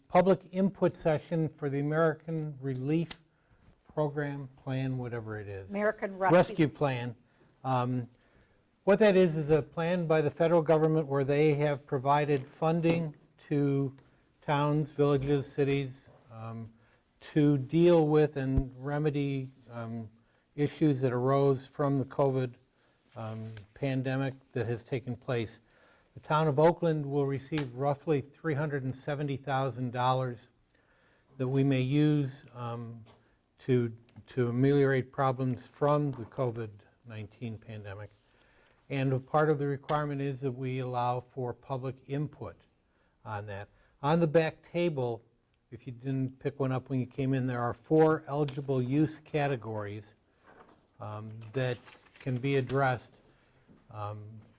public input session for the American Relief Program, Plan, whatever it is. American Rescue Plan. What that is a plan by the federal government where they have provided funding to towns, villages, cities to deal with and remedy issues that arose from the COVID pandemic that has taken place. The town of Oakland will receive roughly $370,000 that we may use to ameliorate problems from the COVID-19 pandemic. And a part of the requirement is that we allow for public input on that. On the back table, if you didn't pick one up when you came in, there are 4 eligible use categories that can be addressed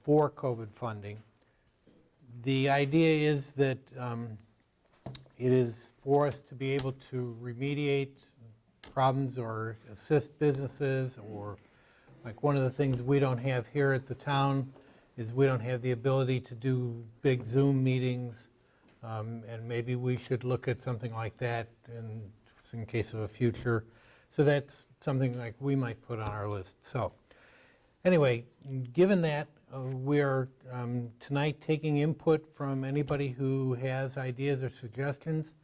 for COVID funding. The idea is that it is for us to be able to remediate problems or assist businesses, or like one of the things we don't have here at the town is we don't have the ability to do big Zoom meetings, and maybe we should look at something like that in case of a future. So that's something like we might put on our list. So anyway, given that, we are tonight taking input from anybody who has ideas or suggestions.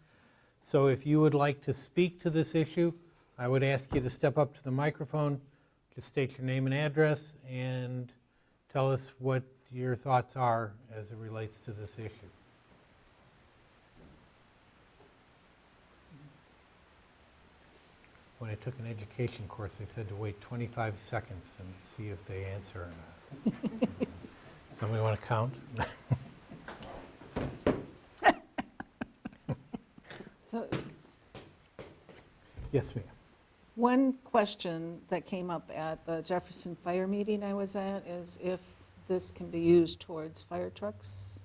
So if you would like to speak to this issue, I would ask you to step up to the microphone, just state your name and address, and tell us what your thoughts are as it relates to this issue. When I took an education course, they said to wait 25 seconds and see if they answer or not. Somebody want to count? So, Yes, ma'am. one question that came up at the Jefferson fire meeting I was at is if this can be used towards fire trucks.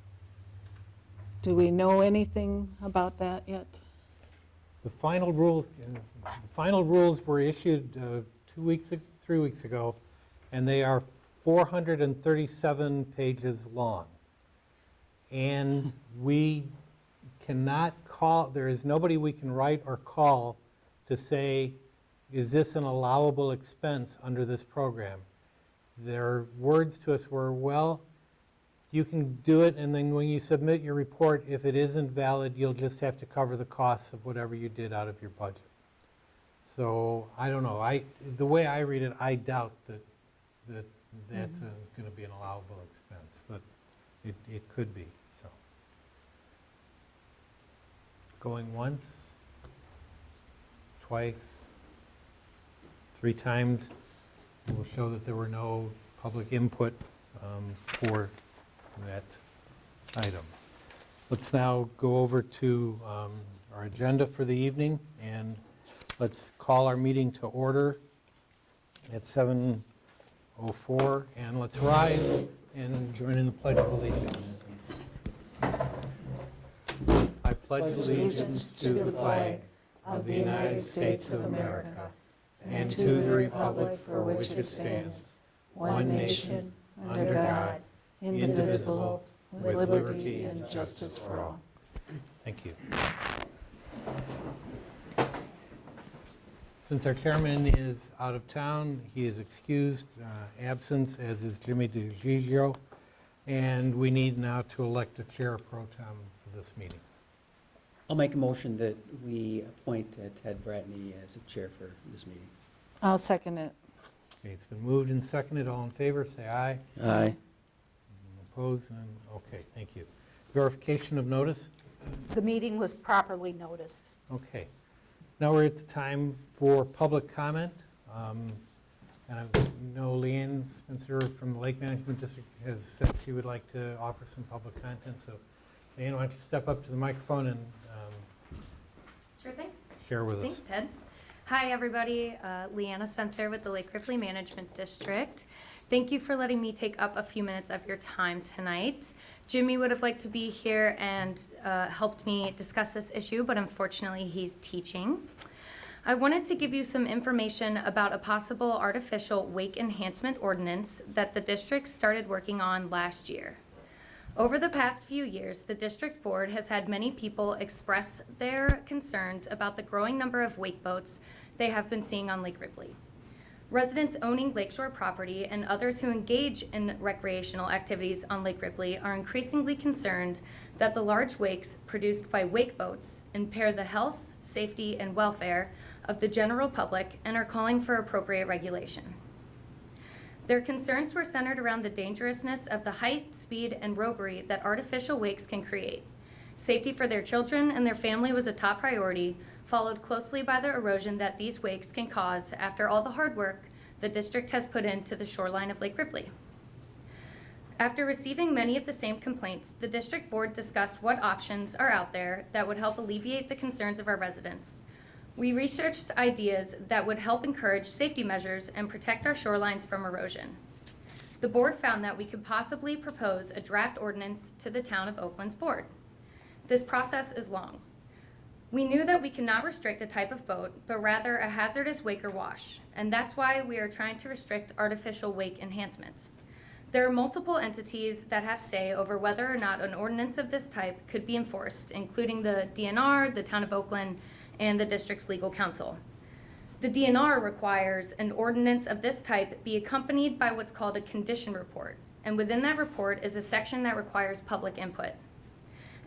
Do we know anything about that yet? The final rules were issued 3 weeks ago, and they are 437 pages long. And we cannot call, there is nobody we can write or call to say, is this an allowable expense under this program? Their words to us were, well, you can do it, and then when you submit your report, if it isn't valid, you'll just have to cover the costs of whatever you did out of your budget. So I don't know. The way I read it, I doubt that that's going to be an allowable expense, but it could be. So going once, twice, 3 times will show that there were no public input for that item. Let's now go over to our agenda for the evening, and let's call our meeting to order at 7:04, and let's rise and join in the Pledge of Allegiance. I pledge allegiance to the flag of the United States of America and to the republic for which it stands, one nation, under God, indivisible, with liberty and justice for all. Thank you. Since our chairman is out of town, he is excused absence, as is Jimmy DiGigio, and we need now to elect a chair pro tem for this meeting. I'll make a motion that we appoint Ted Vratney as a chair for this meeting. I'll second it. Okay, it's been moved and seconded. All in favor, say aye. Aye. Opposed? And okay, thank you. Verification of notice? The meeting was properly noticed. Okay. Now we're at the time for public comment. And I know Leanne Spencer from the Lake Management District has said she would like to offer some public content. So Leanne, why don't you step up to the microphone and Sure thing. share with Thanks, us. Ted. Hi, everybody. Leanna Spencer with the Lake Ripley Management District. Thank you for letting me take up a few minutes of your time tonight. Jimmy would have liked to be here and helped me discuss this issue, but unfortunately he's teaching. I wanted to give you some information about a possible artificial wake enhancement ordinance that the district started working on last year. Over the past few years, the district board has had many people express their concerns about the growing number of wake boats they have been seeing on Lake Ripley. Residents owning lakeshore property and others who engage in recreational activities on Lake Ripley are increasingly concerned that the large wakes produced by wake boats impair the health, safety, and welfare of the general public and are calling for appropriate regulation. Their concerns were centered around the dangerousness of the height, speed, and roguery that artificial wakes can create. Safety for their children and their family was a top priority, followed closely by the erosion that these wakes can cause after all the hard work the district has put into the shoreline of Lake Ripley. After receiving many of the same complaints, the district board discussed what options are out there that would help alleviate the concerns of our residents. We researched ideas that would help encourage safety measures and protect our shorelines from erosion. The board found that we could possibly propose a draft ordinance to the town of Oakland's board. This process is long. We knew that we cannot restrict a type of boat, but rather a hazardous wake or wash, and that's why we are trying to restrict artificial wake enhancement. There are multiple entities that have say over whether or not an ordinance of this type could be enforced, including the DNR, the town of Oakland, and the district's legal counsel. The DNR requires an ordinance of this type be accompanied by what's called a condition report, and within that report is a section that requires public input.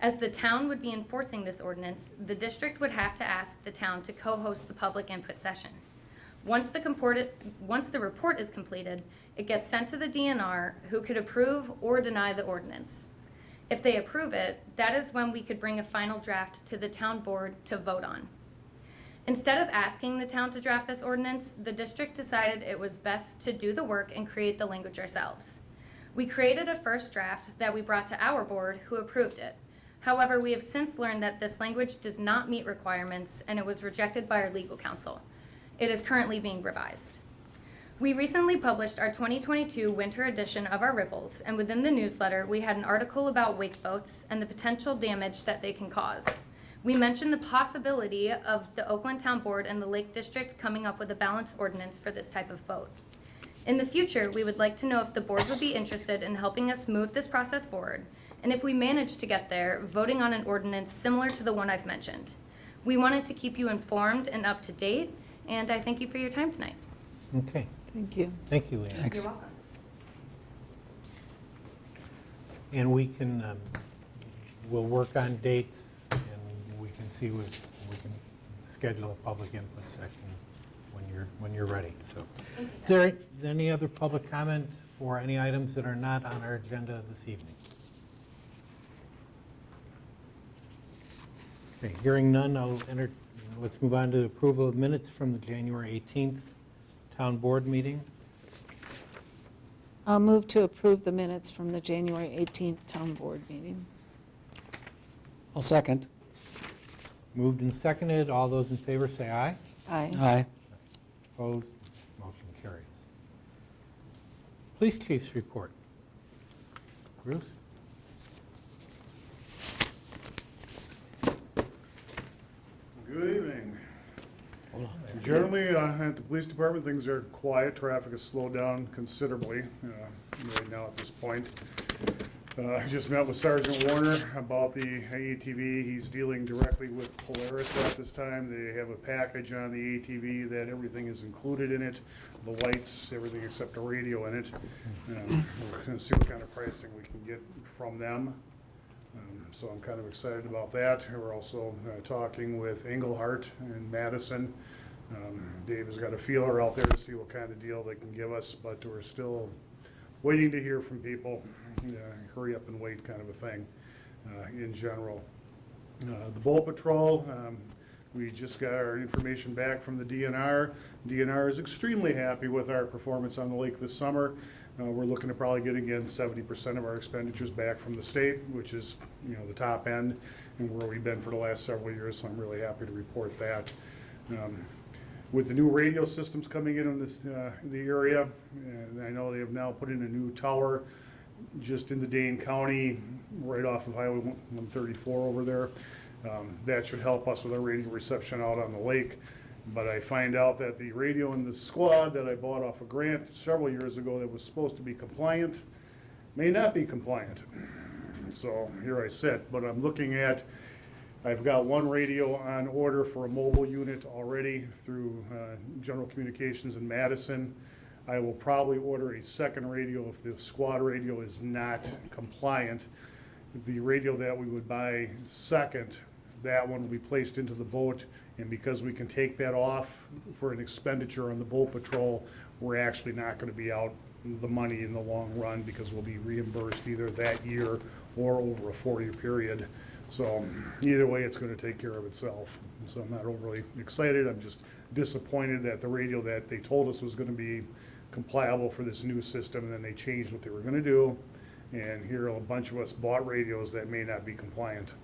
As the town would be enforcing this ordinance, the district would have to ask the town to co-host the public input session. Once the report is completed, it gets sent to the DNR, who could approve or deny the ordinance. If they approve it, that is when we could bring a final draft to the town board to vote on. Instead of asking the town to draft this ordinance, the district decided it was best to do the work and create the language ourselves. We created a first draft that we brought to our board, who approved it. However, we have since learned that this language does not meet requirements, and it was rejected by our legal counsel. It is currently being revised. We recently published our 2022 winter edition of our Ripples, and within the newsletter, we had an article about wake boats and the potential damage that they can cause. We mentioned the possibility of the Oakland Town Board and the Lake District coming up with a balanced ordinance for this type of boat. In the future, we would like to know if the board would be interested in helping us move this process forward, and if we manage to get there, voting on an ordinance similar to the one I've mentioned. We wanted to keep you informed and up to date, and I thank you for your time tonight. Okay, Thank you. thank you, Leanne. Thanks. You're welcome. And we can, we'll work on dates, and we can see what, we can schedule a public input session when you're ready, so. Thank you. Is there any other public comment for any items that are not on our agenda this evening? Okay, hearing none, let's move on to approval of minutes from the January 18th town board meeting. I'll move to approve the minutes from the January 18th town board meeting. I'll second. Moved and seconded. All those in favor say aye. Aye. Aye. Opposed? Motion carries. Police chief's report. Bruce? Good evening. Generally, at the police department, things are quiet. Traffic has slowed down considerably right now at this point. I just met with Sergeant Warner about the ATV. He's dealing directly with Polaris at this time. They have a package on the ATV that everything is included in it, the lights, everything except the radio in it. We're going to see what kind of pricing we can get from them. So I'm kind of excited about that. We're also talking with Englehart and Madison. Dave has got a feeler out there to see what kind of deal they can give us, but we're still waiting to hear from people. Hurry up and wait kind of a thing in general. The boat patrol, we just got our information back from the DNR. DNR is extremely happy with our performance on the lake this summer. We're looking to probably get again 70% of our expenditures back from the state, which is, the top end and where we've been for the last several years. So I'm really happy to report that. With the new radio systems coming in this the area, and I know they have now put in a new tower just in the Dane County, right off of Highway 134 over there. That should help us with our radio reception out on the lake. But I find out that the radio in the squad that I bought off a grant several years ago that was supposed to be compliant may not be compliant. So here I sit, but I'm looking at, I've got one radio on order for a mobile unit already through General Communications in Madison. I will probably order a second radio if the squad radio is not compliant. The radio that we would buy second, that one will be placed into the boat, and because we can take that off for an expenditure on the boat patrol, we're actually not gonna be out the money in the long run because we'll be reimbursed either that year or over a 4-year period. So either way, it's gonna take care of itself. So I'm not overly excited, I'm just disappointed that the radio that they told us was gonna be compliable for this new system, and then they changed what they were gonna do. And here a bunch of us bought radios that may not be compliant.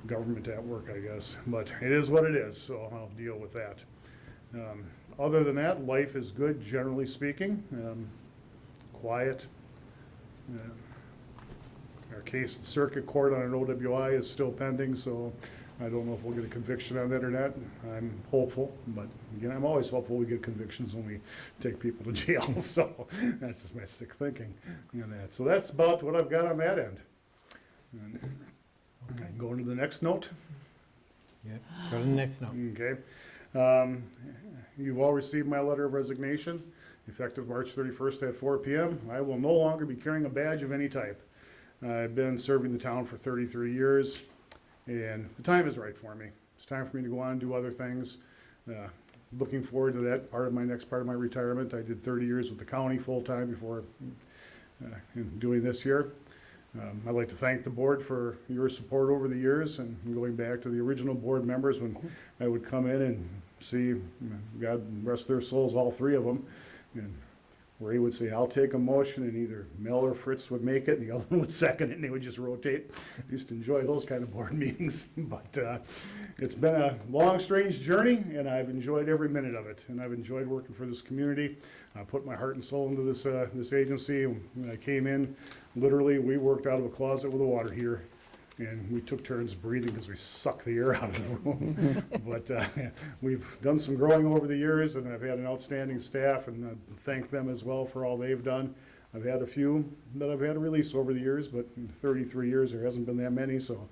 Government at work, I guess, but it is what it is, so I'll deal with that. Other than that, life is good, generally speaking. Quiet. Our case in circuit court on an OWI is still pending, so I don't know if we'll get a conviction on that or not. I'm hopeful, but again, I'm always hopeful we get convictions when we take people to jail, so that's just my sick thinking on that. So that's about what I've got on that end. And going to the next note. Yeah, go to the next note. Okay. You've all received my letter of resignation, effective March 31st at 4 p.m. I will no longer be carrying a badge of any type. I've been serving the town for 33 years, and the time is right for me. It's time for me to go on and do other things. Looking forward to that next part of my retirement. I did 30 years with the county full-time before doing this here. I'd like to thank the board for your support over the years, and going back to the original board members when I would come in and see, God rest their souls, all 3 of them, and where he would say, I'll take a motion, and either Mel or Fritz would make it, and the other one would second it, and they would just rotate. I used to enjoy those kind of board meetings, but it's been a long, strange journey, and I've enjoyed every minute of it, and I've enjoyed working for this community. I put my heart and soul into this agency. When I came in, literally, we worked out of a closet with a water heater, and we took turns breathing because we sucked the air out of the room. But we've done some growing over the years, and I've had an outstanding staff, and I thank them as well for all they've done. I've had a few that I've had to release over the years, but in 33 years, there hasn't been that many, so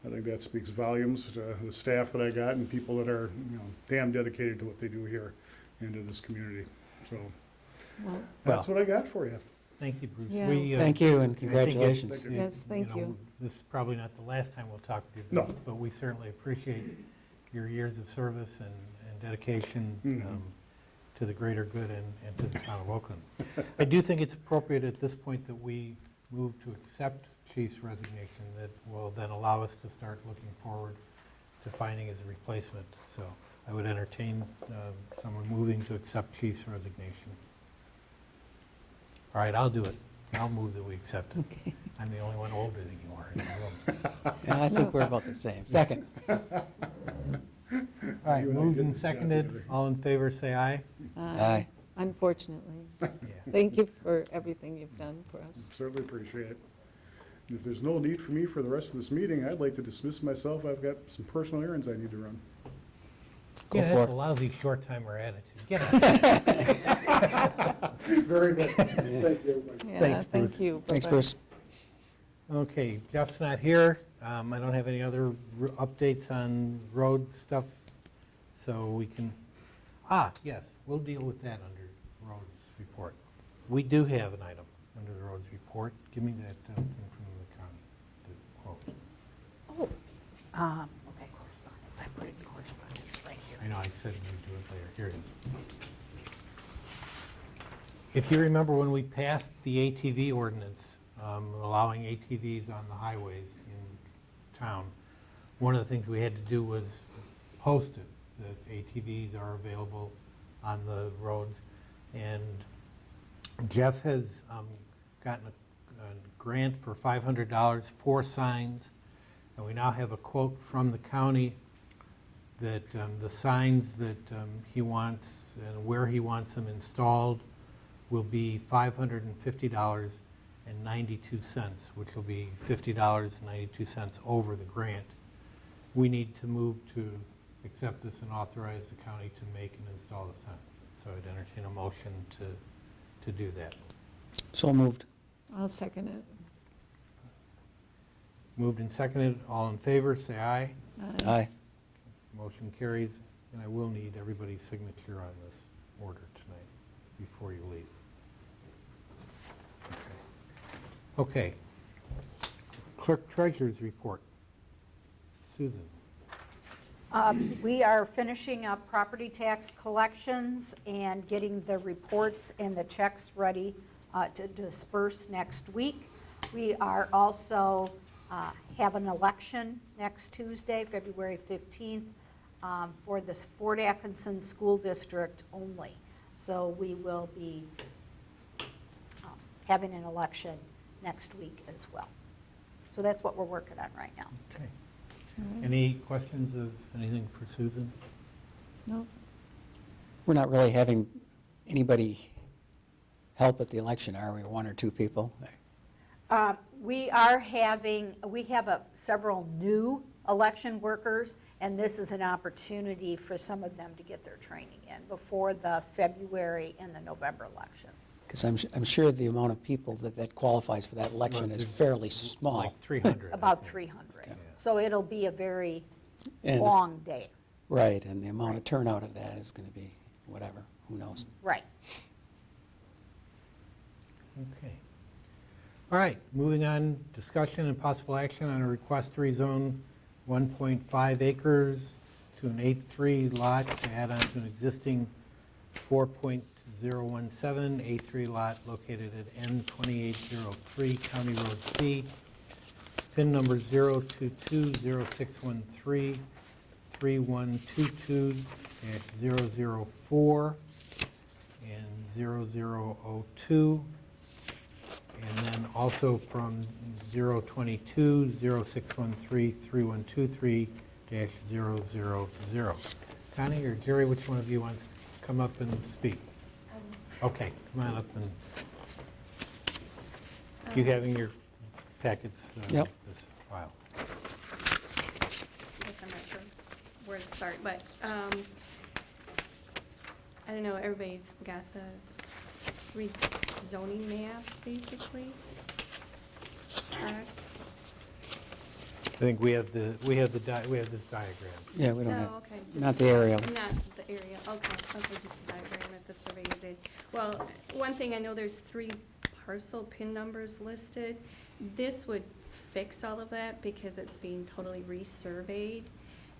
I think that speaks volumes to the staff that I got and people that are, damn dedicated to what they do here and to this community. So that's what I got for you. Thank you, Bruce. Yeah. Thank you, and I think congratulations. Thank you. Yes, thank you. This is probably not the last time we'll talk with you. No. But we certainly appreciate your years of service and dedication to the greater good and to the town of Oakland. I do think it's appropriate at this point that we move to accept Chief's resignation. That will then allow us to start looking forward to finding his replacement. So I would entertain someone moving to accept Chief's resignation. All right, I'll do it. I'll move that we accept it. Okay. I'm the only one older than you are in the room. Yeah, I think we're about the same. Second. All right, You and I moved did and this job seconded. together. All in favor, say aye. Aye. Unfortunately. Yeah. Thank you for everything you've done for us. Certainly appreciate it. If there's no need for me for the rest of this meeting, I'd like to dismiss myself. I've got some personal errands I need to run. Go Yeah, for that's it. a lousy short-timer attitude. Get out. Very good. Thank you, everybody. Yeah, Thanks, thank Bruce. you. Thanks, Bye-bye. Bruce. Okay, Jeff's not here. I don't have any other updates on road stuff, so we can, yes, we'll deal with that under roads report. We do have an item under the roads report. Give me that thing from the county, the quote. Okay, correspondence, I put it in correspondence right here. I know, I said we'd do it later. Here it is. If you remember when we passed the ATV ordinance, allowing ATVs on the highways in town, one of the things we had to do was post it, that ATVs are available on the roads. And Jeff has gotten a grant for $500 for signs, and we now have a quote from the county that the signs that he wants and where he wants them installed will be $550.92, which will be $50.92 over the grant. We need to move to accept this and authorize the county to make and install the signs. So I'd entertain a motion to do that. So moved. I'll second it. Moved and seconded, all in favor, say aye. Aye. Motion carries, and I will need everybody's signature on this order tonight before you leave. Okay. Clerk Treasurer's report. Susan. We are finishing up property tax collections and getting the reports and the checks ready to disperse next week. We are also have an election next Tuesday, February 15th, for this Fort Atkinson School District only. So we will be having an election next week as well. So that's what we're working on right now. Okay. Any questions of anything for Susan? No? We're not really having anybody help at the election, are we? One or two people? We have several new election workers, and this is an opportunity for some of them to get their training in before the February and the November election. Because I'm sure the amount of people that qualifies for that election Well, is there's fairly small. Like 300. I About think. 300. Okay. So it'll be a very And- long day. Right, and the amount of turnout of that is going to be whatever, who knows? Right. Okay. All right, moving on, discussion and possible action on a request to rezone 1.5 acres to an 8-3 lot to add on to an existing 4.017 A3 lot located at N2803 County Road C, PIN number 0220613 3122-004 and 0002. And then also from 022-0613-3123-000. Connie or Jerry, which one of you wants to come up and speak? Okay, come on up and, you have in your packets Yep. this file. I guess I'm not sure where to start, but I don't know, everybody's got the rezoning map, basically. Correct? I think we have this diagram. Yeah, we don't Oh, have, okay. not the aerial. Not the area, okay, just the diagram that the surveyor did. Well, one thing, I know there's 3 parcel PIN numbers listed. This would fix all of that because it's being totally resurveyed.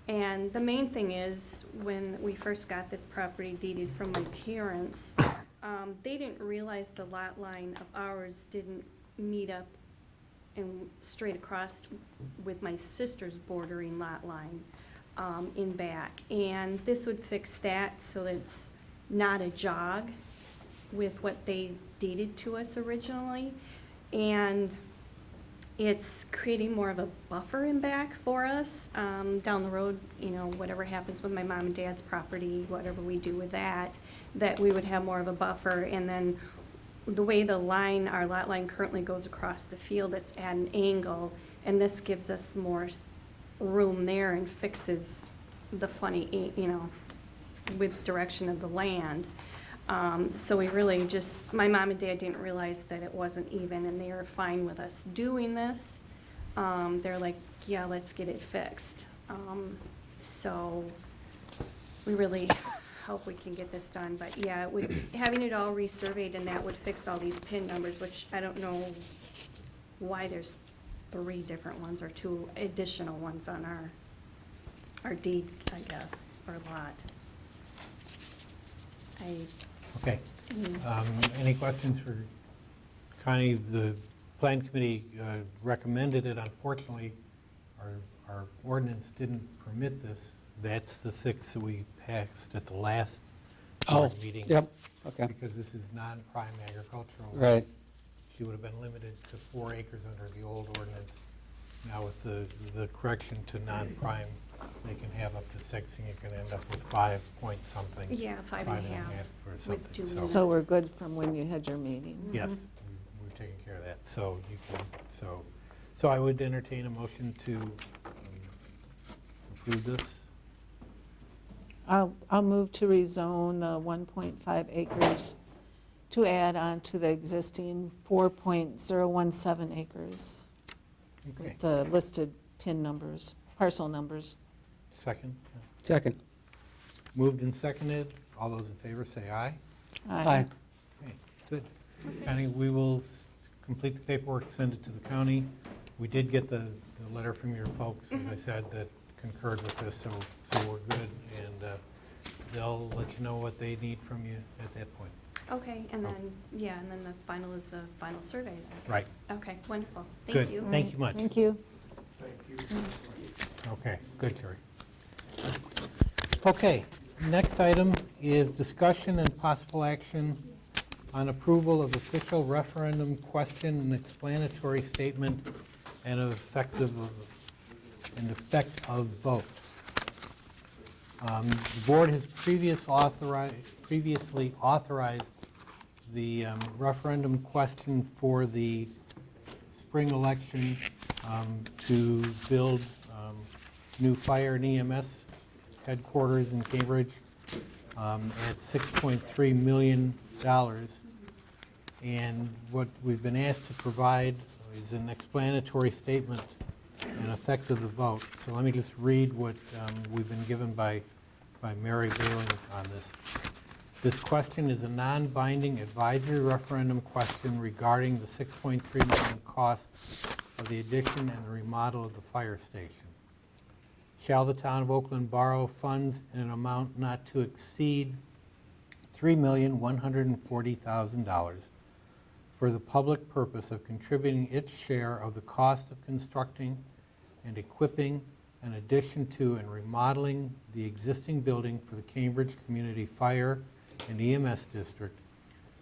And the main thing is, when we first got this property deeded from my parents, they didn't realize the lot line of ours didn't meet up and straight across with my sister's bordering lot line in back. And this would fix that so that it's not a jog with what they deeded to us originally. And it's creating more of a buffer in back for us. Down the road, you know, whatever happens with my mom and dad's property, whatever we do with that we would have more of a buffer. And then the way the line, our lot line currently goes across the field, it's at an angle, and this gives us more room there and fixes the funny, you know, with direction of the land. So we really just, my mom and dad didn't realize that it wasn't even, and they were fine with us doing this. They're like, yeah, let's get it fixed. So we really hope we can get this done, but yeah, having it all resurveyed, and that would fix all these PIN numbers, which I don't know why there's 3 different ones or 2 additional ones on our deed, I guess, or lot. Okay. Any questions for Connie? The Plan Committee recommended it. Unfortunately, our ordinance didn't permit this. That's the fix that we passed at the last board meeting. Yep, okay, Because this is non-prime agricultural. right. She would have been limited to 4 acres under the old ordinance. Now with the correction to non-prime, they can have up to 6, and you can end up with 5 point something. Yeah, 5.5 or something. two So, units. So we're good from when you had your meeting? yes, we're taking care of that. So you can, so I would entertain a motion to approve this. I'll move to rezone the 1.5 acres to add on to the existing 4.017 acres. Okay, with the listed PIN numbers, parcel numbers. second. Second. Moved and seconded. All those in favor say aye. Aye. Okay, good. County, we will complete the paperwork, send it to the county. We did get the letter from your folks, as I said, that concurred with this, so we're good. And they'll let you know what they need from you at that point. Okay, and then, yeah, and then the final is the final survey then. Right. Okay, wonderful. Good. Thank you. Thank you much. Thank you. Okay, good, Carrie. Okay, next item is discussion and possible action on approval of official referendum question and explanatory statement and effect of vote. The board has previously authorized the referendum question for the spring election to build new fire and EMS headquarters in Cambridge at $6.3 million. And what we've been asked to provide is an explanatory statement and effect of the vote. So let me just read what we've been given by Mary Bailey on this. This question is a non-binding advisory referendum question regarding the $6.3 million cost of the addition and the remodel of the fire station. Shall the town of Oakland borrow funds in an amount not to exceed $3,140,000 for the public purpose of contributing its share of the cost of constructing and equipping an addition to and remodeling the existing building for the Cambridge Community Fire and EMS District,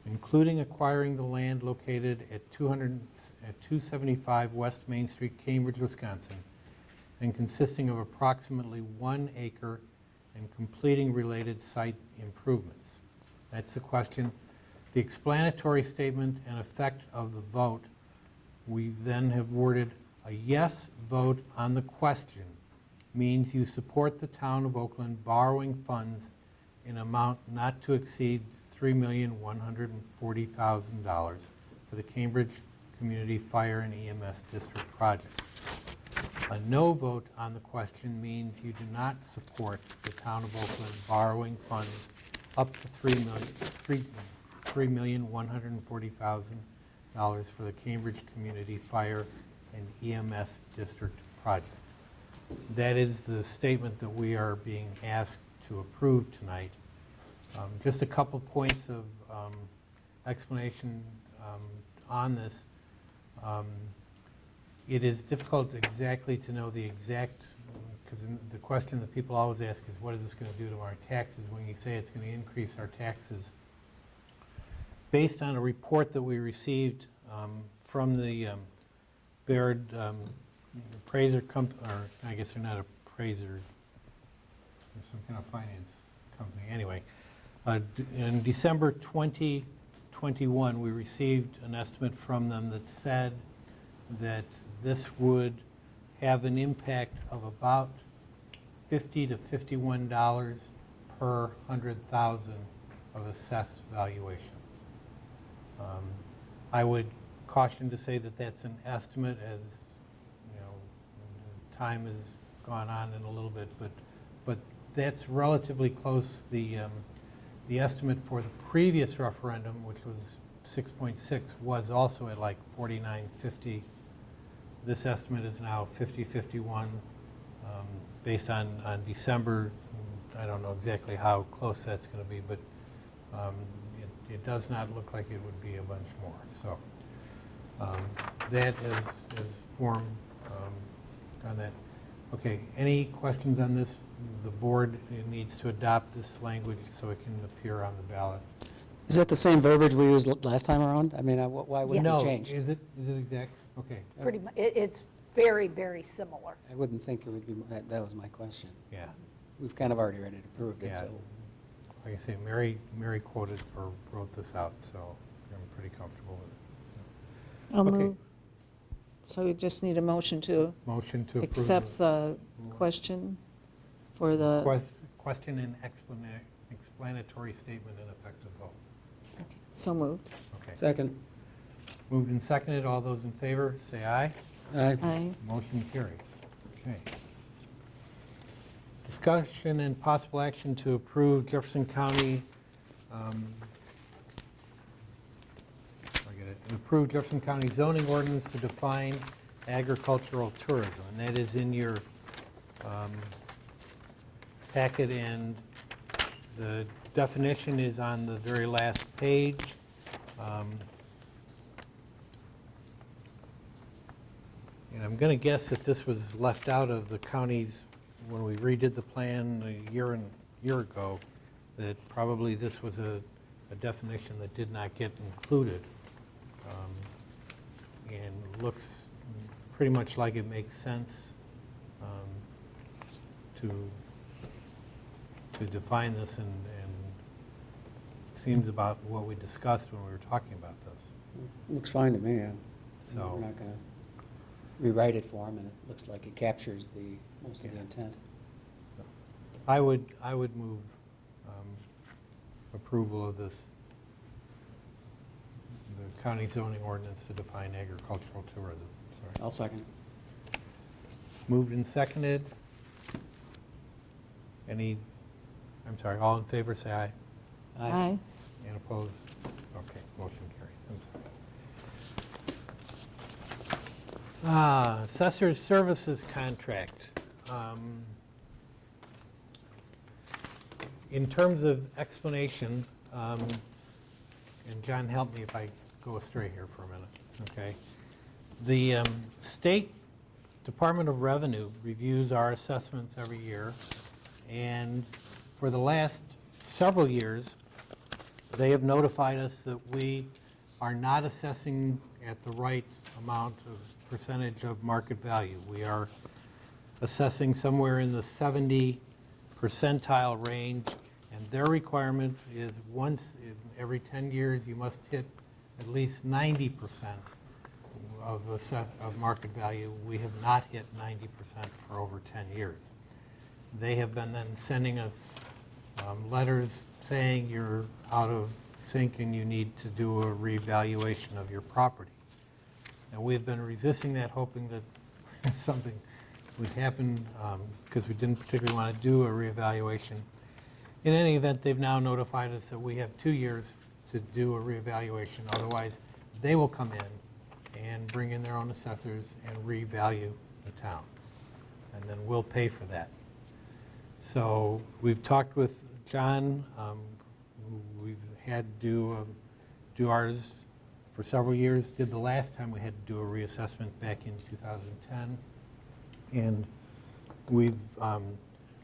including acquiring the land located at 275 West Main Street, Cambridge, Wisconsin, and consisting of approximately 1 acre and completing related site improvements. That's the question. The explanatory statement and effect of the vote, we then have worded a yes vote on the question means you support the town of Oakland borrowing funds in amount not to exceed $3,140,000 for the Cambridge Community Fire and EMS District project. A no vote on the question means you do not support the town of Oakland borrowing funds up to $3,140,000 for the Cambridge Community Fire and EMS District project. That is the statement that we are being asked to approve tonight. Just a couple points of explanation on this. It is difficult exactly to know the exact, because the question that people always ask is, what is this going to do to our taxes? When you say it's going to increase our taxes, based on a report that we received from the Baird appraiser company, or I guess they're not appraiser, they're some kind of finance company. Anyway, in December 2021, we received an estimate from them that said that this would have an impact of about $50 to $51 per 100,000 of assessed valuation. I would caution to say that that's an estimate, as you know, time has gone on in a little bit, but that's relatively close. The estimate for the previous referendum, which was 6.6, was also at like 49.50. This estimate is now 50.51, based on December. I don't know exactly how close that's going to be, but it does not look like it would be a bunch more. So that is form on that. Okay, any questions on this? The board needs to adopt this language so it can appear on the ballot. Is that the same verbiage we used last time around? I mean, why would it No, change? is it exact? Okay, Pretty much, it's very, very similar. I wouldn't think it would be, that was my question. yeah. We've kind of already approved it, Yeah. so. Like I say, Mary quoted or wrote this out, so I'm pretty comfortable with it. I'll Okay. move. So we just need a motion to Motion to approve. accept the question for the, Question and explanatory statement and effective vote. so moved. Okay. Second. Moved and seconded. All those in favor, say aye. Aye. Aye. Motion carries. Okay. Discussion and possible action to approve Jefferson County, approve Jefferson County zoning ordinance to define agricultural tourism. And that is in your packet, and the definition is on the very last page. And I'm going to guess that this was left out of the county's, when we redid the plan a year ago, that probably this was a definition that did not get included. And looks pretty much like it makes sense to define this, and seems about what we discussed when we were talking about this. Looks fine to me, yeah. So- We're not going to rewrite it for them, and it looks like it captures most of the intent. I would move approval of this, the county zoning ordinance to define agricultural tourism. Sorry. I'll second. Moved and seconded. I'm sorry, all in favor, say aye. Aye. And opposed? Okay, motion carries. I'm sorry. Assessor's Services Contract. In terms of explanation, and John, help me if I go astray here for a minute, okay? The State Department of Revenue reviews our assessments every year, and for the last several years, they have notified us that we are not assessing at the right amount of percentage of market value. We are assessing somewhere in the 70 percentile range, and their requirement is once in every 10 years, you must hit at least 90% of market value. We have not hit 90% for over 10 years. They have been then sending us letters saying you're out of sync and you need to do a reevaluation of your property. And we've been resisting that, hoping that something would happen, because we didn't particularly want to do a reevaluation. In any event, they've now notified us that we have 2 years to do a reevaluation. Otherwise, they will come in and bring in their own assessors and revalue the town. And then we'll pay for that. So we've talked with John. We've had to do ours for several years. Did the last time we had to do a reassessment back in 2010. And we've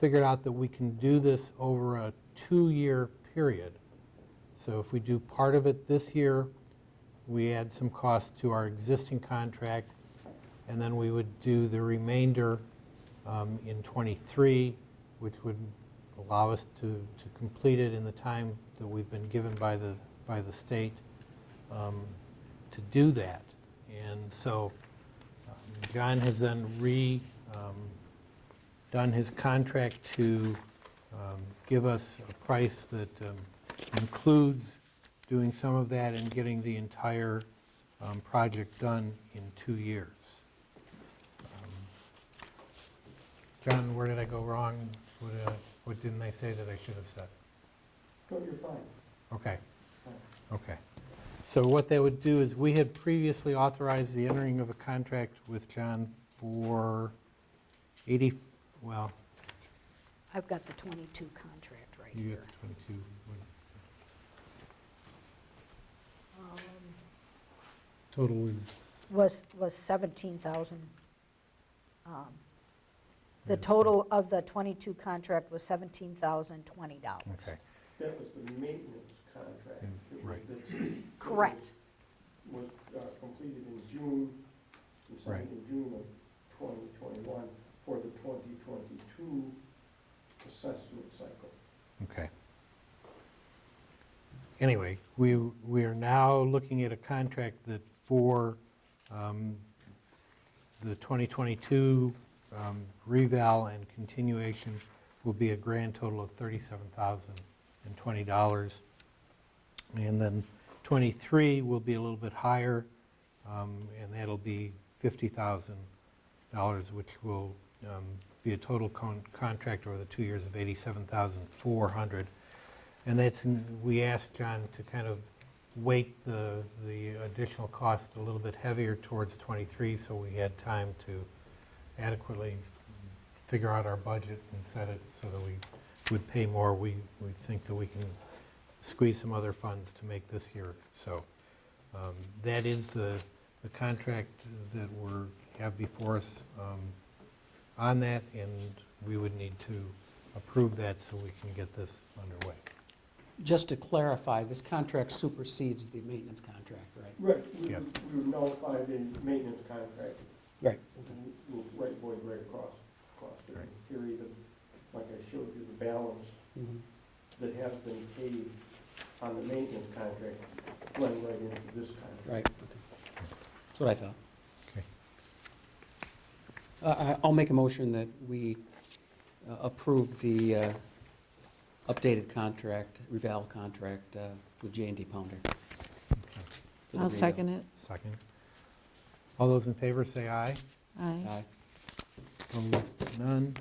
figured out that we can do this over a 2-year period. So if we do part of it this year, we add some costs to our existing contract, and then we would do the remainder in '23, which would allow us to complete it in the time that we've been given by the state to do that. And so John has then done his contract to give us a price that includes doing some of that and getting the entire project done in 2 years. John, where did I go wrong? What didn't I say that I should have said? No, you're fine. Okay. Okay. So what they would do is, we had previously authorized the entering of a contract with John for 80, well, I've got the 22 contract right you here. got 22. Total is, Was 17,000. The total of the 22 contract was $17,020. okay. That was the maintenance contract. Right. Correct. Was completed in June, and signed Right. in June of 2021 for the 2022 assessment cycle. Okay. Anyway, we are now looking at a contract that for the 2022 reval and continuation will be a grand total of $37,020. And then '23 will be a little bit higher, and that'll be $50,000, which will be a total contract over the 2 years of $87,400. And that's, we asked John to kind of weight the additional cost a little bit heavier towards '23, so we had time to adequately figure out our budget and set it so that we would pay more. We think that we can squeeze some other funds to make this year. So that is the contract that have before us on that, and we would need to approve that so we can get this underway. Just to clarify, this contract supersedes the maintenance contract, right? Right, Yes. we would nullify the maintenance contract. Right. And we'll write void right across the Right. period of, like I showed you, the balance Mhm. that has been paid on the maintenance contract, blend right into this contract. Right, okay. That's what I thought. Okay. I'll make a motion that we approve the updated contract, reval contract with J&D Pounder. for the I'll reval. second it. Second. All those in favor say aye. Aye. Aye. Opposed, none.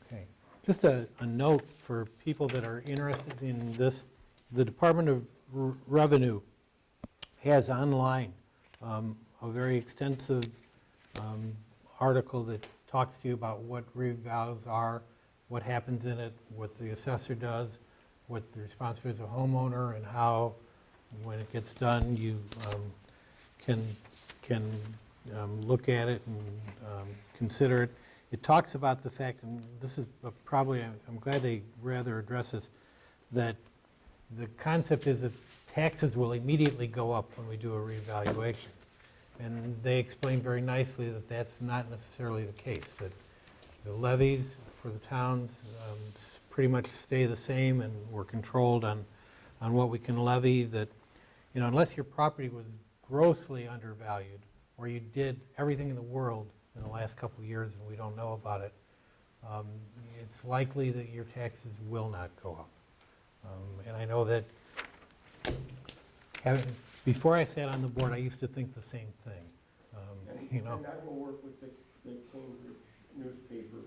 Okay. Just a note for people that are interested in this, the Department of Revenue has online a very extensive article that talks to you about what revals are, what happens in it, what the assessor does, what the responsibility of a homeowner, and how, when it gets done, you can look at it and consider it. It talks about the fact, and this is probably, I'm glad they rather address this, that the concept is that taxes will immediately go up when we do a reevaluation. And they explain very nicely that that's not necessarily the case, that the levies for the towns pretty much stay the same, and we're controlled on what we can levy, that, you know, unless your property was grossly undervalued, or you did everything in the world in the last couple of years and we don't know about it, it's likely that your taxes will not go up. And I know that before I sat on the board, I used to think the same thing, you know. And I will work with the Cambridge newspaper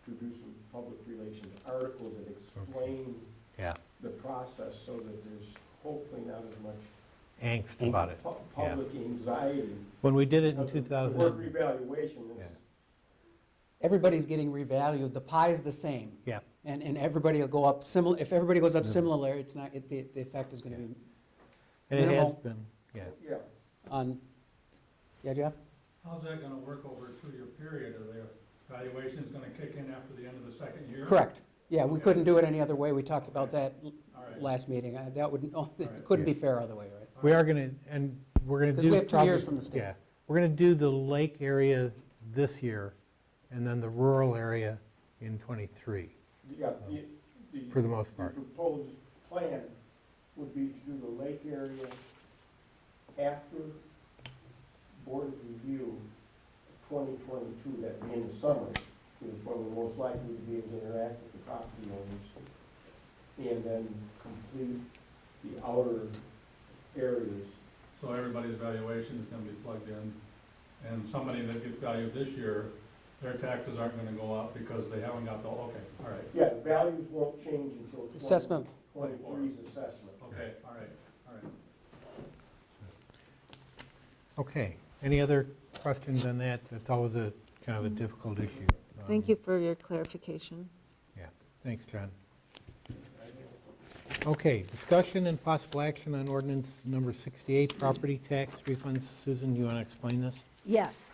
to do some public relations articles that explain Yeah, the process so that there's hopefully not as much angst about it. public anxiety. When we did it in Because the 2000. word revaluation Yeah. is, Everybody's getting revalued, the pie's the same. Yeah. And everybody will go up similar, if everybody goes up similar, it's not, the effect is gonna be And it has minimal. been, yeah. yeah. on, yeah, Jeff? How's that gonna work over a 2-year period? Are their valuations gonna kick in after the end of the second year? Correct. Yeah, we couldn't do it any other way, we talked about that All right. last meeting. That would, right. it couldn't be fair other way, right? We are going to, and we're going to do. Because we have 2 years probably- from the state. Yeah, we're going to do the lake area this year, and then the rural area in '23, Yeah, for the most part. The proposed plan would be to do the lake area after board review 2022, that being in the summer, is when we're most likely to be able to interact with the property owners, and then complete the outer areas. So everybody's valuation is gonna be plugged in, and somebody that gets valued this year, their taxes aren't gonna go up because they haven't got the, okay, all right, Yeah, the values won't change until Assessment. 2023's assessment. okay, all right, all right. Okay, any other questions on that? It's always a kind of a difficult issue. Thank you for your clarification. Yeah, thanks, John. Okay, discussion and possible action on ordinance number 68, property tax refunds. Susan, you want to explain this? Yes.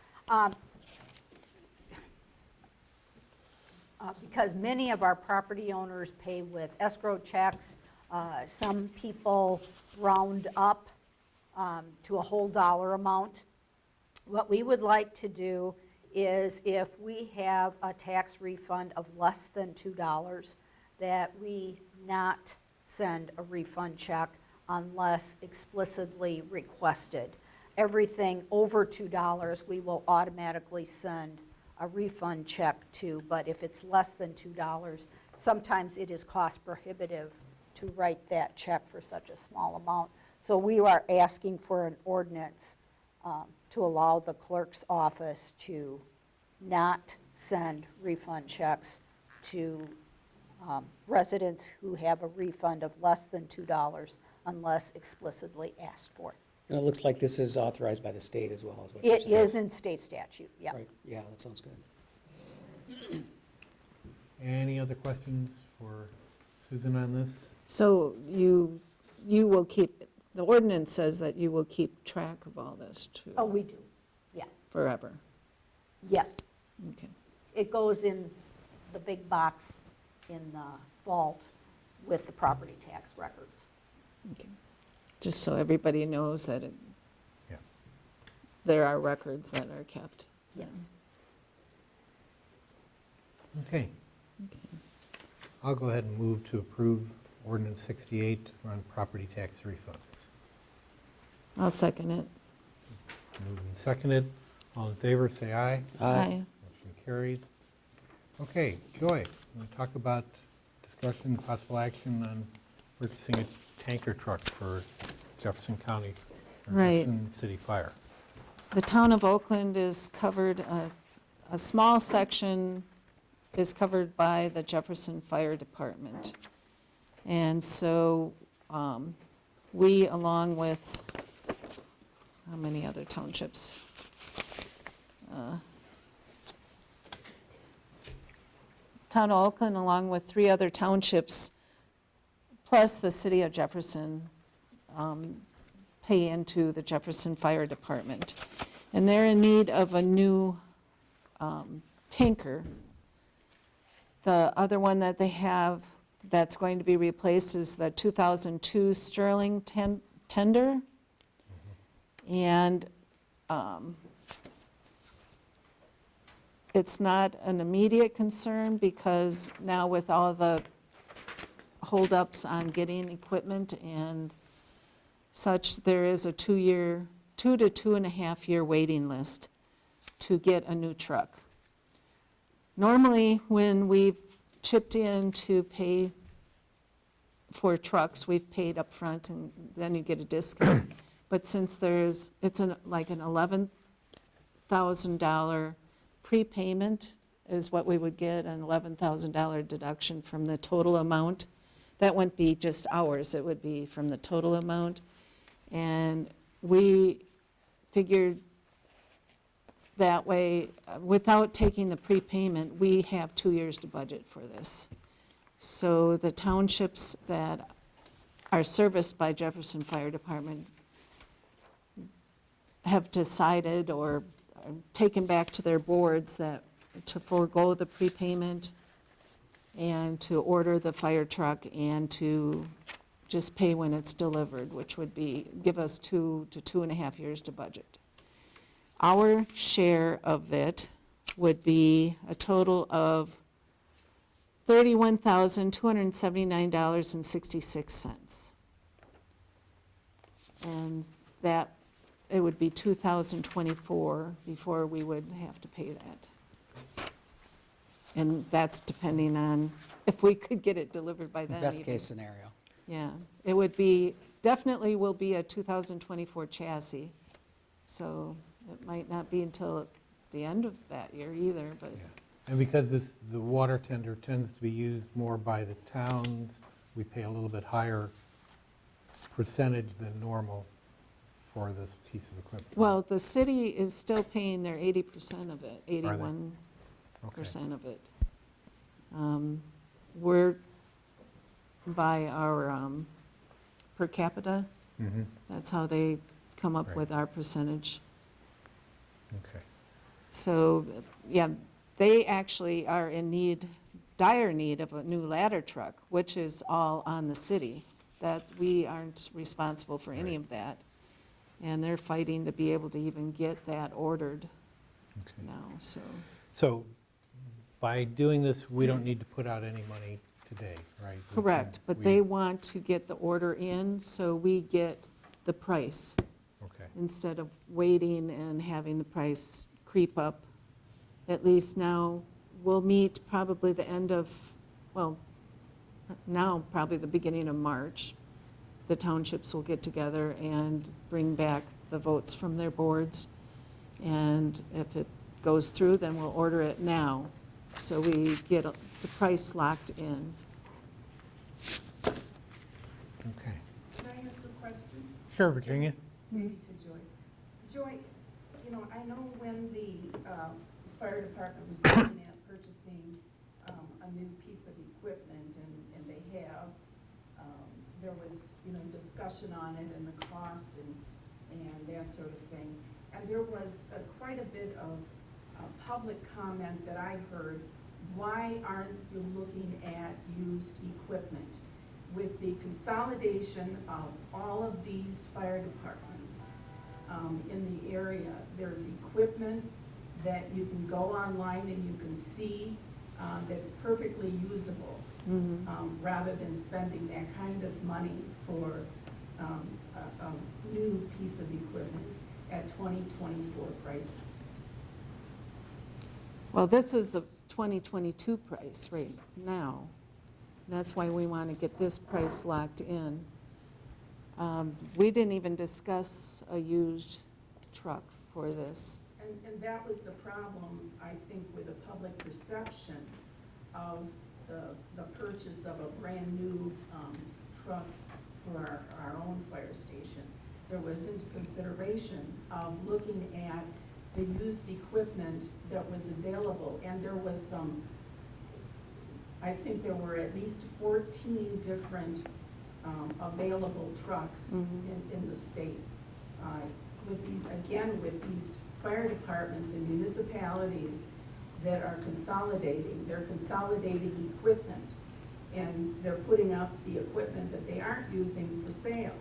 Because many of our property owners pay with escrow checks, some people round up to a whole dollar amount. What we would like to do is, if we have a tax refund of less than $2, that we not send a refund check unless explicitly requested. Everything over $2, we will automatically send a refund check to, but if it's less than $2, sometimes it is cost prohibitive to write that check for such a small amount. So we are asking for an ordinance to allow the clerk's office to not send refund checks to residents who have a refund of less than $2 unless explicitly asked for. And it looks like this is authorized by the state as well, is what you're It saying. is in state statute, yeah. Right, yeah, that sounds good. Any other questions for Susan on this? So you will keep, the ordinance says that you will keep track of all this too, Oh, we do, yeah, forever. yes. Okay. It goes in the big box in the vault with the property tax records. Okay. Just so everybody knows that Yeah. there are records that are kept. Yes. Okay. I'll go ahead and move to approve Ordinance 68 on property tax refunds. I'll second it. Moved and seconded. All in favor, say aye. Aye. Motion carries. Okay, Joy, we'll talk about discussion, possible action on purchasing a tanker truck for Jefferson County, or Right. Jefferson City Fire. The town of Oakland is covered, a small section is covered by the Jefferson Fire Department. And so we, along with, how many other townships? Town of Oakland, along with 3 other townships, plus the city of Jefferson, pay into the Jefferson Fire Department. And they're in need of a new tanker. The other one that they have that's going to be replaced is the 2002 Sterling tender. And it's not an immediate concern because now with all the holdups on getting equipment and such, there is a 2 to 2.5 year waiting list to get a new truck. Normally, when we've chipped in to pay for trucks, we've paid up front and then you get a discount. But since it's like an $11,000 prepayment is what we would get, an $11,000 deduction from the total amount. That wouldn't be just ours, it would be from the total amount. And we figured that way, without taking the prepayment, we have 2 years to budget for this. So the townships that are serviced by Jefferson Fire Department have decided or taken back to their boards that to forego the prepayment and to order the fire truck and to just pay when it's delivered, which would be, give us 2 to 2.5 years to budget. Our share of it would be a total of $31,279.66. And that, it would be 2024 before we would have to pay that. And that's depending on if we could get it delivered by then. Best even. case scenario. Yeah, it would be, definitely will be a 2024 chassis. So it might not be until the end of that year either, but. Yeah. And because the water tender tends to be used more by the towns, we pay a little bit higher percentage than normal for this piece of equipment. Well, the city is still paying their 80% of it, 81% Okay. of it. We're by our per capita, Mhm. that's how they come up Right. with our percentage. Okay. So, yeah, they actually are in need, dire need of a new ladder truck, which is all on the city, that we aren't responsible for any Right. of that. And they're fighting to be able to even get that ordered Okay. now, so. So by doing this, we don't need to put out any money today, right? Correct, but We- they want to get the order in, so we get the price, Okay, instead of waiting and having the price creep up. At least now, we'll meet probably the end of, well, now probably the beginning of March. the townships will get together and bring back the votes from their boards. And if it goes through, then we'll order it now, so we get the price locked in. Okay. Can I ask a question? Sure, Virginia? Maybe to Joy. Joy, you know, I know when the fire department was looking at purchasing a new piece of equipment, and they have, there was, you know, discussion on it and the cost and that sort of thing. And there was quite a bit of public comment that I heard, why aren't you looking at used equipment? With the consolidation of all of these fire departments in the area, there's equipment that you can go online and you can see that's perfectly usable, rather than spending that kind of money for a new piece of equipment at 2024 prices. Well, this is the 2022 price right now. That's why we want to get this price locked in. We didn't even discuss a used truck for this. And that was the problem, I think, with the public perception of the purchase of a brand-new truck for our own fire station. There was consideration of looking at the used equipment that was available, and there was some, I think there were at least 14 different available trucks in the state. With these fire departments and municipalities that are consolidating, they're consolidating equipment, and they're putting up the equipment that they aren't using for sale.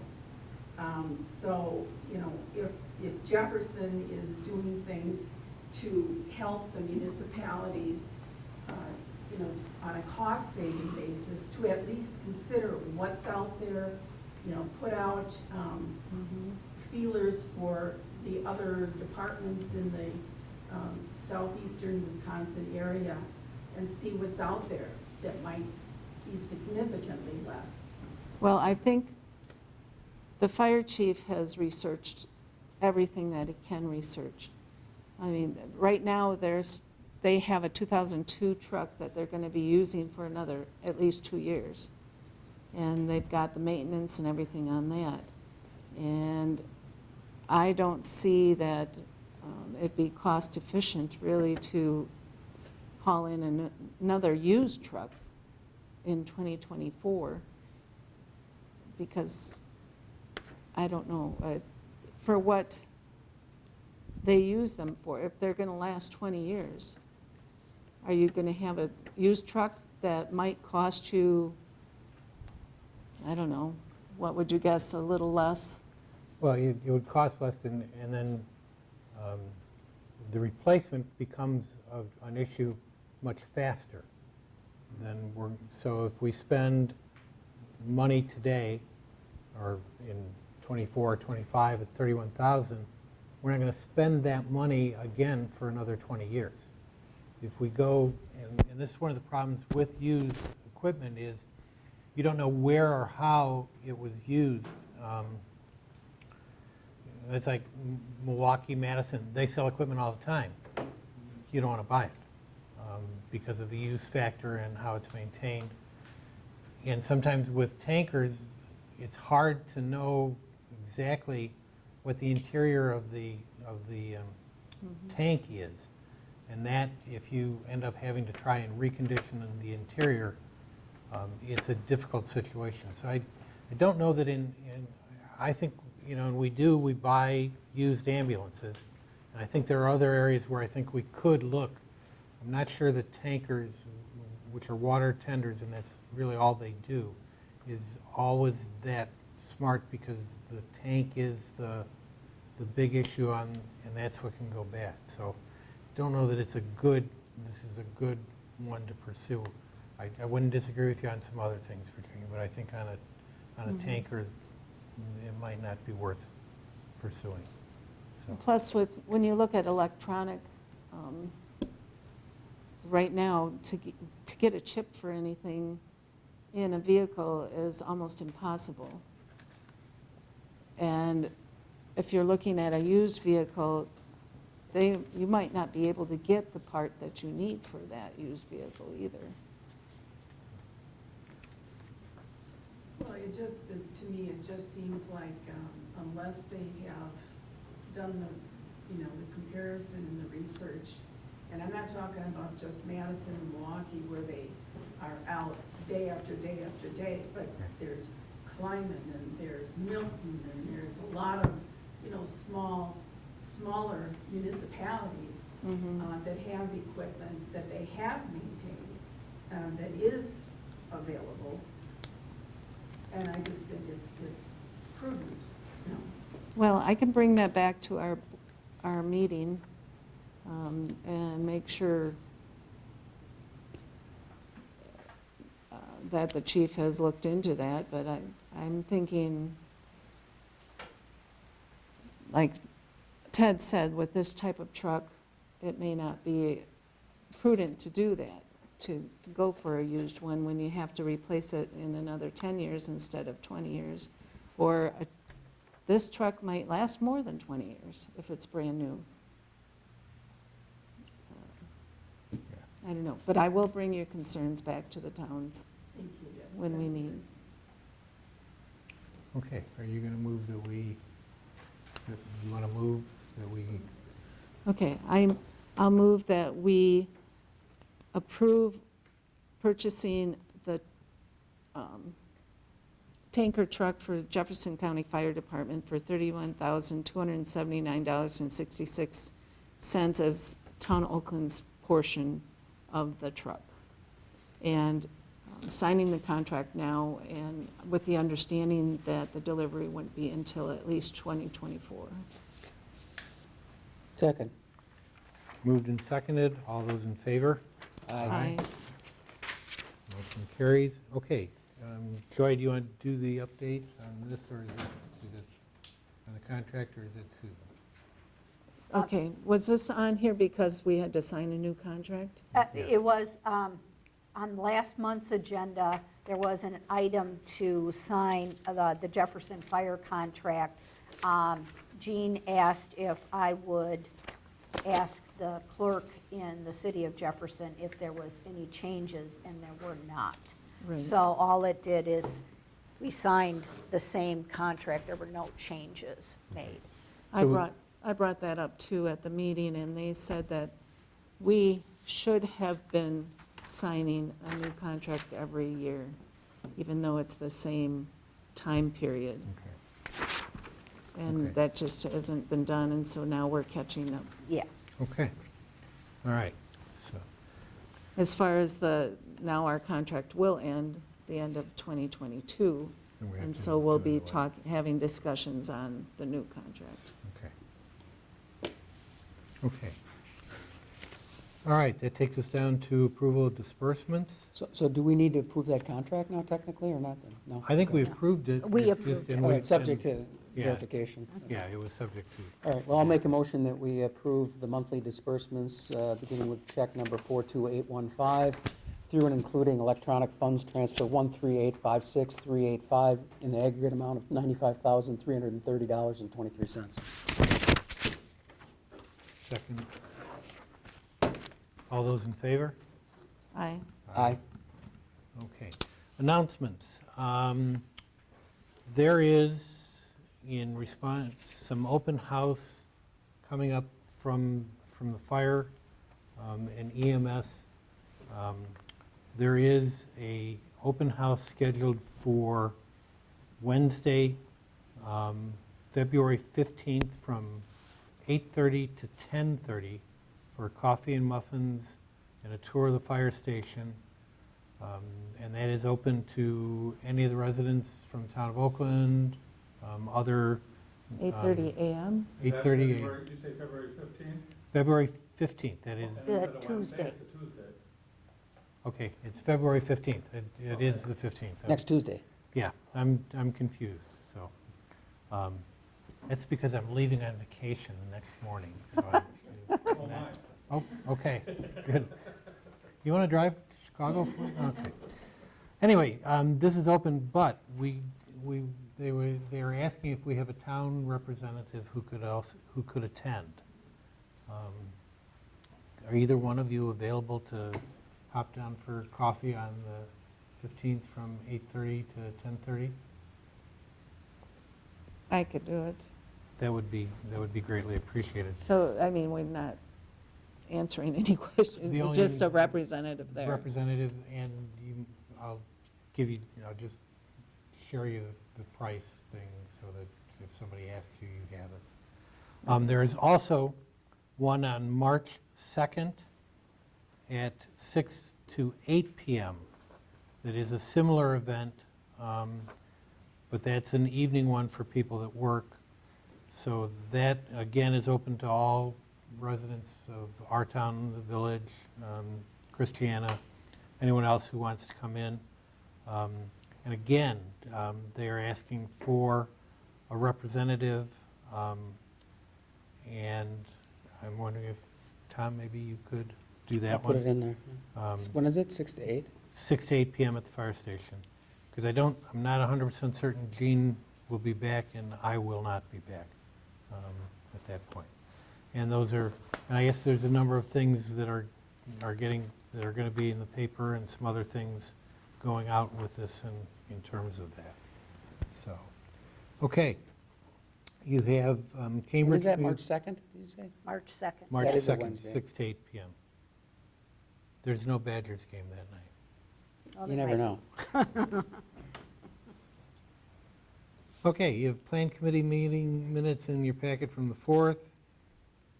So, you know, if Jefferson is doing things to help the municipalities, you know, on a cost-saving basis, to at least consider what's out there, you know, put out feelers for the other departments in the southeastern Wisconsin area, and see what's out there that might be significantly less. Well, I think the fire chief has researched everything that he can research. I mean, right now, they have a 2002 truck that they're going to be using for another at least 2 years. And they've got the maintenance and everything on that. And I don't see that it'd be cost efficient really to haul in another used truck in 2024, because I don't know for what they use them for. If they're going to last 20 years, are you going to have a used truck that might cost you, I don't know, what would you guess, a little less? Well, it would cost less than, and then the replacement becomes an issue much faster. So if we spend money today, or in 24 or 25 at 31,000, we're not going to spend that money again for another 20 years. If we go, and this is one of the problems with used equipment, is you don't know where or how it was used. It's like Milwaukee, Madison, they sell equipment all the time. You don't want to buy it because of the use factor and how it's maintained. And sometimes with tankers, it's hard to know exactly what the interior of the tank is. And that, if you end up having to try and recondition the interior, it's a difficult situation. So I don't know that I think, you know, and we buy used ambulances. And I think there are other areas where I think we could look. I'm not sure that tankers, which are water tenders, and that's really all they do, is always that smart, because the tank is the big issue and that's what can go bad. So don't know that this is a good one to pursue. I wouldn't disagree with you on some other things, Virginia, but I think on a tanker, it might not be worth pursuing. So. Plus, when you look at electronic, right now, to get a chip for anything in a vehicle is almost impossible. And if you're looking at a used vehicle, you might not be able to get the part that you need for that used vehicle either. Well, to me, it just seems like unless they have done the comparison and the research, and I'm not talking about just Madison and Milwaukee where they are out day after day after day, but there's Clyman and there's Milton and there's a lot of, smaller municipalities that have equipment that they have maintained, that is available. And I just think it's prudent, Well, I can bring that back to our meeting and make sure that the chief has looked into that, but I'm thinking, like Ted said, with this type of truck, it may not be prudent to do that, to go for a used one when you have to replace it in another 10 years instead of 20 years. Or this truck might last more than 20 years if it's brand new. I don't know, but I will bring your concerns back to the towns thank you, Deb. when we meet. Okay, are you going to move you want to move that we, Okay, I'll move that we approve purchasing the tanker truck for Jefferson County Fire Department for $31,279.66 as Town of Oakland's portion of the truck. And signing the contract now, and with the understanding that the delivery wouldn't be until at least 2024. Second. moved and seconded, all those in favor? Aye. Motion carries. Okay, Joy, do you want to do the update on this, or is it on the contract, or is it Susan? Okay, was this on here because we had to sign a new contract? It was, on last month's agenda, there was an item to sign the Jefferson Fire contract. Jean asked if I would ask the clerk in the city of Jefferson if there was any changes, and there were not. Right. So all it did is, we signed the same contract, there were no changes made. I So- brought that up too at the meeting, and they said that we should have been signing a new contract every year, even though it's the same time period. Okay. And Okay. that just hasn't been done, and so now we're catching up. Yeah. Okay, all right, so, As far as now our contract will end the end of 2022, and we have and to so we'll do be it the way- having discussions on the new contract. Okay. Okay. All right, that takes us down to approval of disbursements. So do we need to approve that contract now technically, or not then? No? I think we Okay. approved it. We it's approved just- it. and All we- right, subject to Yeah. verification. Yeah, it was subject to. All right, well, I'll make a motion that we approve the monthly disbursements, beginning with check number 42815, through and including electronic funds transfer 13856,385 in the aggregate amount of $95,330.23. Second. All those in favor? Aye. Aye. Okay. Announcements. There is, in response, some open house coming up from the fire and EMS. There is a open house scheduled for Wednesday, February 15th, from 8:30 to 10:30 for coffee and muffins and a tour of the fire station. And that is open to any of the residents from the town of Oakland, other. 8:30 a.m.? Is that 8:30 February- You say February 15th? February 15th, that is, And instead of Wednesday, Tuesday. It's a Tuesday. okay, it's February 15th. It is the 15th. Next Tuesday. Yeah, I'm confused, so. That's because I'm leaving on vacation the next morning, so. Oh, my. Oh, okay, good. You want to drive to Chicago? Okay. Anyway, this is open, but we they were asking if we have a town representative who could attend. Are either one of you available to hop down for coffee on the 15th from 8:30 to 10:30? I could do it. That would be greatly appreciated. So, I mean, we're not answering any questions, The we're only just a representative there. Representative, and I'll just share you the price thing so that if somebody asks you, you have it. There is also one on March 2nd at 6 to 8 p.m. that is a similar event, but that's an evening one for people that work. So that, again, is open to all residents of our town, the village, Christiana, anyone else who wants to come in. And again, they are asking for a representative, and I'm wondering if, Tom, maybe you could do I'll that put it one. in there. When is it, 6 to 8? 6 to 8 p.m. at the fire station. Because I'm not 100% certain Jean will be back and I will not be back at that point. And and I guess there's a number of things that are going to be in the paper and some other things going out with this in terms of that. So, okay. You have Cambridge. When is that, March 2nd, did you say? March 2nd. March That is a 2nd, Wednesday. 6 to 8 p.m. There's no Badgers game that night. Oh, You there never might- know. Okay, you have Plan Committee meeting minutes in your packet from the 4th.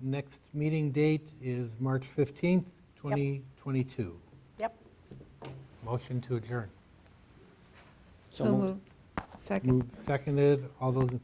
Next meeting date is March 15th, 2022. Yep. Motion to adjourn. So moved. Second. Moved, seconded. All those in